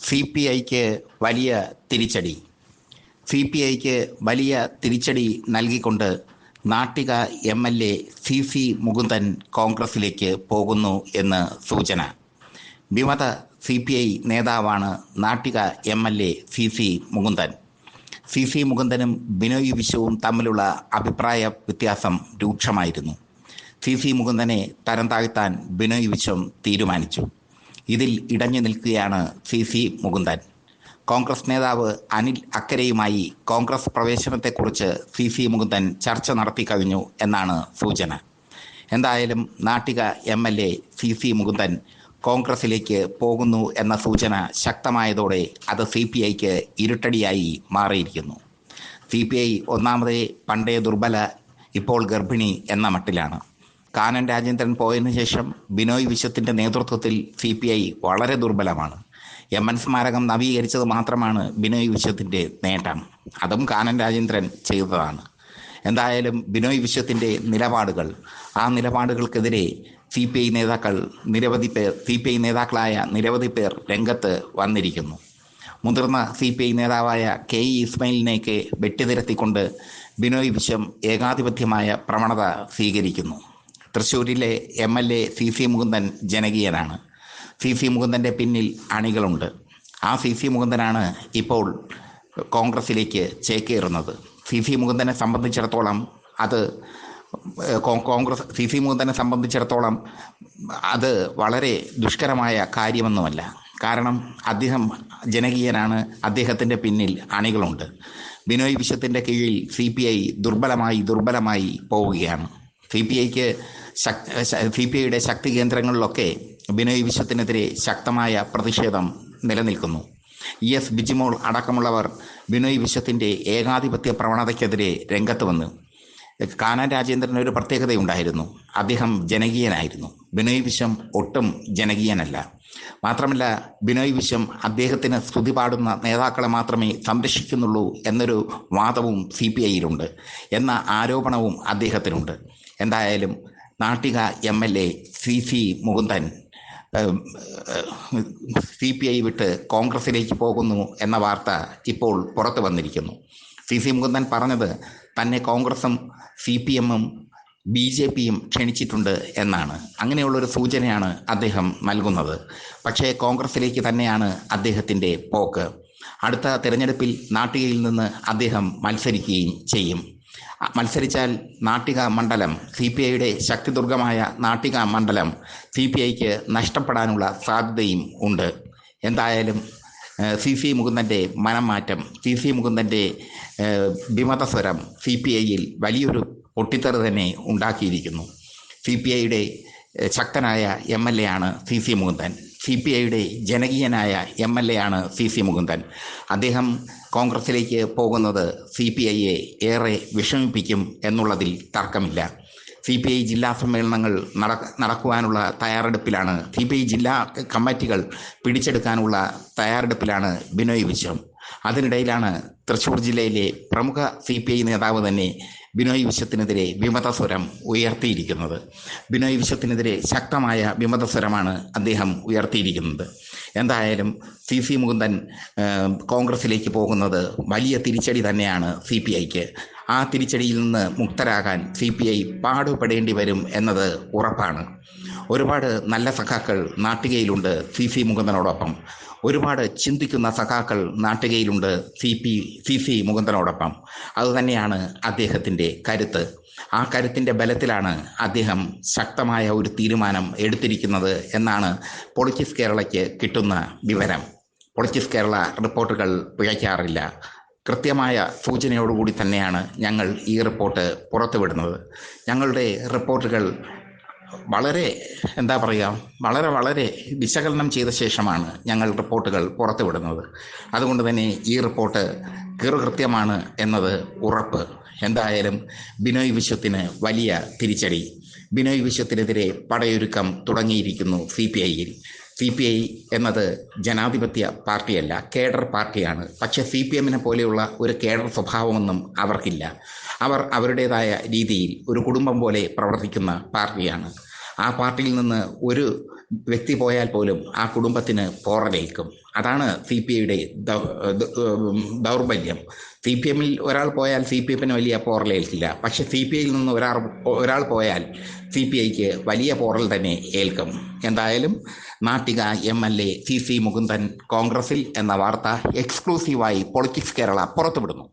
C P ഐക്ക് വലിയ തിരിച്ചടി. സി പി ഐക്ക് വലിയ തിരിച്ചടി നൽകിക്കൊണ്ട് Nattika M L A C Mukundan കോൺഗ്രസിലേക്ക് പോകുന്നു എന്ന് സൂചന. വിമത സി പി ഐ നേതാവാണ് Nattika M L A C Mukundan. C മുകുന്ദനും ബിനോയ് വിശ്വവും തമ്മിലുള്ള അഭിപ്രായ വ്യത്യാസം രൂക്ഷമായിരുന്നു. സി മുകുന്ദനെ തരം താഴ്ത്താൻ ബിനോയ് വിശ്വം തീരുമാനിച്ചു. ഇതിൽ ഇടഞ്ഞു നിൽക്കുകയാണ് സി മുകുന്ദൻ. കോൺഗ്രസ് നേതാവ് അനിൽ അക്കരയുമായി കോൺഗ്രസ് പ്രവേശനത്തെക്കുറിച്ച് സി മുകുന്ദൻ ചർച്ച നടത്തി കഴിഞ്ഞു എന്നാണ് സൂചന. എന്തായാലും Nattika M L A C Mukundan കോൺഗ്രസിലേക്ക് പോകുന്നു എന്ന സൂചന ശക്തമായതോടെ അത് സി പി ഐക്ക് ഇരുട്ടടിയായി മാറിയിരിക്കുന്നു. സി പി ഐ ഒന്നാമതേ പണ്ടേ ദുർബല, ഇപ്പോൾ ഗർഭിണി എന്ന മട്ടിലാണ്. കാനൻ രാജേന്ദ്രൻ പോയതിനു ശേഷം ബിനോയ് വിശ്വത്തിൻ്റെ നേതൃത്വത്തിൽ സി പി ഐ വളരെ ദുർബലമാണ്. എം എൻ സ്മാരകം നവീകരിച്ചത് മാത്രമാണ് ബിനോയ് വിശ്വത്തിൻ്റെ നേട്ടം. അതും കാനൻ രാജേന്ദ്രൻ ചെയ്തതാണ്. എന്തായാലും ബിനോയ് വിശ്വത്തിൻ്റെ നിലപാടുകൾ, ആ നിലപാടുകൾക്കെതിരെ സി പി ഐ നേതാക്കളായ നിരവധി പേർ രംഗത്ത് വന്നിരിക്കുന്നു. മുതിർന്ന സി പി ഐ നേതാവായ കെ ഇ ഇസ്മായിലിനെയൊക്കെ വെട്ടിനിരത്തിക്കൊണ്ട് ബിനോയ് വിശ്വം ഏകാധിപത്യമായ പ്രവണത സ്വീകരിക്കുന്നു. തൃശ്ശൂരിലെ M L A C Mukundan ജനകീയനാണ്. സി മുകുന്ദൻ്റെ പിന്നിൽ അണികളുണ്ട്. ആ സി മുകുന്ദനാണ് ഇപ്പോൾ കോൺഗ്രസിലേക്ക് ചേക്കേറുന്നത്. സി മുകുന്ദനെ സംബന്ധിച്ചിടത്തോളം അത് വളരെ ദുഷ്കരമായ കാര്യമൊന്നുമല്ല. കാരണം അദ്ദേഹം ജനകീയനാണ്, അദ്ദേഹത്തിൻ്റെ പിന്നിൽ അണികളുണ്ട്. ബിനോയ് വിശ്വത്തിൻ്റെ കീഴിൽ സി പി ഐ ദുർബലമായി പോവുകയാണ്. സി പി ഐയുടെ ശക്തി കേന്ദ്രങ്ങളിലൊക്കെ ബിനോയ് വിശ്വത്തിനെതിരെ ശക്തമായ പ്രതിഷേധം നിലനിൽക്കുന്നു. എസ് ബിജിമോൾ അടക്കമുള്ളവർ ബിനോയ് വിശ്വത്തിൻ്റെ ഏകാധിപത്യ പ്രവണതയ്ക്കെതിരെ രംഗത്ത് വന്നു. കാനൻ രാജേന്ദ്രന് ഒരു പ്രത്യേകതയുണ്ടായിരുന്നു, അദ്ദേഹം ജനകീയനായിരുന്നു. ബിനോയ് വിശ്വം ഒട്ടും ജനകീയനല്ല. മാത്രമല്ല, ബിനോയ് വിശ്വം അദ്ദേഹത്തിന് സ്തുതി പാടുന്ന നേതാക്കളെ മാത്രമേ സംരക്ഷിക്കുന്നുള്ളൂ എന്നൊരു വാദവും സി പി ഐയിലുണ്ട് എന്ന ആരോപണവും അദ്ദേഹത്തിനുണ്ട്. എന്തായാലും Nattika M L A C Mukundan C P I വിട്ട് കോൺഗ്രസിലേക്ക് പോകുന്നു എന്ന വാർത്ത ഇപ്പോൾ പുറത്തു വന്നിരിക്കുന്നു. സി മുകുന്ദൻ പറഞ്ഞത് തന്നെ കോൺഗ്രസും സി പി എമ്മും ബി ജെ പിയും ക്ഷണിച്ചിട്ടുണ്ട് എന്നാണ്. അങ്ങനെയുള്ളൊരു സൂചനയാണ് അദ്ദേഹം നൽകുന്നത്. പക്ഷേ കോൺഗ്രസിലേക്ക് തന്നെയാണ് അദ്ദേഹത്തിൻ്റെ പോക്ക്. അടുത്ത തിരഞ്ഞെടുപ്പിൽ നാട്ടികയിൽ നിന്ന് അദ്ദേഹം മത്സരിക്കുകയും ചെയ്യും. മത്സരിച്ചാൽ നാട്ടിക മണ്ഡലം, സി പി ഐയുടെ ശക്തിദുർഗമായ നാട്ടിക മണ്ഡലം സി പി ഐക്ക് നഷ്ടപ്പെടാനുള്ള സാധ്യതയും ഉണ്ട്. എന്തായാലും സി മുകുന്ദൻ്റെ മനം മാറ്റം, സി മുകുന്ദൻ്റെ വിമതസ്വരം സി പി ഐയിൽ വലിയൊരു പൊട്ടിത്തെറി തന്നെ ഉണ്ടാക്കിയിരിക്കുന്നു. സി പി ഐയുടെ ശക്തനായ എം എൽ എ ആണ് സി മുകുന്ദൻ. സി പി ഐയുടെ ജനകീയനായ എം എൽ എ ആണ് സി മുകുന്ദൻ. അദ്ദേഹം കോൺഗ്രസിലേക്ക് പോകുന്നത് സി പി ഐയെ ഏറെ വിഷമിപ്പിക്കും എന്നുള്ളതിൽ തർക്കമില്ല. സി പി ഐ ജില്ലാ സമ്മേളനങ്ങൾ നടക്കുവാനുള്ള തയ്യാറെടുപ്പിലാണ്, സി പി ഐ ജില്ലാ കമ്മിറ്റികൾ പിടിച്ചെടുക്കാനുള്ള തയ്യാറെടുപ്പിലാണ് ബിനോയ് വിശ്വം. അതിനിടയിലാണ് തൃശ്ശൂർ ജില്ലയിലെ പ്രമുഖ സി പി ഐ നേതാവ് തന്നെ ബിനോയ് വിശ്വത്തിനെതിരെ വിമതസ്വരം ഉയർത്തിയിരിക്കുന്നത്. ബിനോയ് വിശ്വത്തിനെതിരെ ശക്തമായ വിമതസ്വരമാണ് അദ്ദേഹം ഉയർത്തിയിരിക്കുന്നത്. എന്തായാലും സി മുകുന്ദൻ കോൺഗ്രസിലേക്ക് പോകുന്നത് വലിയ തിരിച്ചടി തന്നെയാണ് സി പി ഐക്ക്. ആ തിരിച്ചടിയിൽ നിന്ന് മുക്തരാകാൻ സി പി ഐ പാടുപെടേണ്ടി വരും എന്നത് ഉറപ്പാണ്. ഒരുപാട് നല്ല സഖാക്കൾ നാട്ടികയിലുണ്ട് സി മുകുന്ദനോടൊപ്പം. ഒരുപാട് ചിന്തിക്കുന്ന സഖാക്കൾ നാട്ടികയിലുണ്ട് സി മുകുന്ദനോടൊപ്പം. അതുതന്നെയാണ് അദ്ദേഹത്തിൻ്റെ കരുത്ത്. ആ കരുത്തിൻ്റെ ബലത്തിലാണ് അദ്ദേഹം ശക്തമായ ഒരു തീരുമാനം എടുത്തിരിക്കുന്നത് എന്നാണ് പൊളിറ്റിക്സ് കേരളയ്ക്ക് കിട്ടുന്ന വിവരം. പൊളിറ്റിക്സ് കേരള റിപ്പോർട്ടുകൾ പിഴയ്ക്കാറില്ല. കൃത്യമായ സൂചനയോടുകൂടി തന്നെയാണ് ഞങ്ങൾ ഈ റിപ്പോർട്ട് പുറത്തുവിടുന്നത്. ഞങ്ങളുടെ റിപ്പോർട്ടുകൾ വളരെ വളരെ വിശകലനം ചെയ്ത ശേഷമാണ് ഞങ്ങൾ റിപ്പോർട്ടുകൾ പുറത്തുവിടുന്നത്. അതുകൊണ്ട് തന്നെ ഈ റിപ്പോർട്ട് കൃത്യമാണ് എന്നത് ഉറപ്പ്. എന്തായാലും ബിനോയ് വിശ്വത്തിന് വലിയ തിരിച്ചടി. ബിനോയ് വിശ്വത്തിനെതിരെ പടയൊരുക്കം തുടങ്ങിയിരിക്കുന്നു സി പി ഐയിൽ. സി പി ഐ എന്നത് ജനാധിപത്യ പാർട്ടിയല്ല, കേഡർ പാർട്ടിയാണ്. പക്ഷേ സി പി എമ്മിനെ പോലെയുള്ള ഒരു കേഡർ സ്വഭാവമൊന്നും അവർക്കില്ല. അവർ അവരുടേതായ രീതിയിൽ ഒരു കുടുംബം പോലെ പ്രവർത്തിക്കുന്ന പാർട്ടിയാണ്. ആ പാർട്ടിയിൽ നിന്ന് ഒരു വ്യക്തി പോയാൽ പോലും ആ കുടുംബത്തിന് പോറലേൽക്കും. അതാണ് സി പി ഐയുടെ ദൗർബല്യം. സി പി എമ്മിൽ ഒരാൾ പോയാൽ സി പി എമ്മിന് വലിയ പോറലേൽക്കില്ല. പക്ഷെ സി പി ഐയിൽ നിന്ന് ഒരാൾ പോയാൽ സി പി ഐക്ക് വലിയ പോറൽ തന്നെ ഏൽക്കും. എന്തായാലും നാട്ടിക MLA CC മുകുന്ദൻ കോൺഗ്രസിൽ എന്ന വാർത്ത എക്സ്ക്ലൂസീവായി പൊളിറ്റിക്സ് കേരള പുറത്തുവിടുന്നു.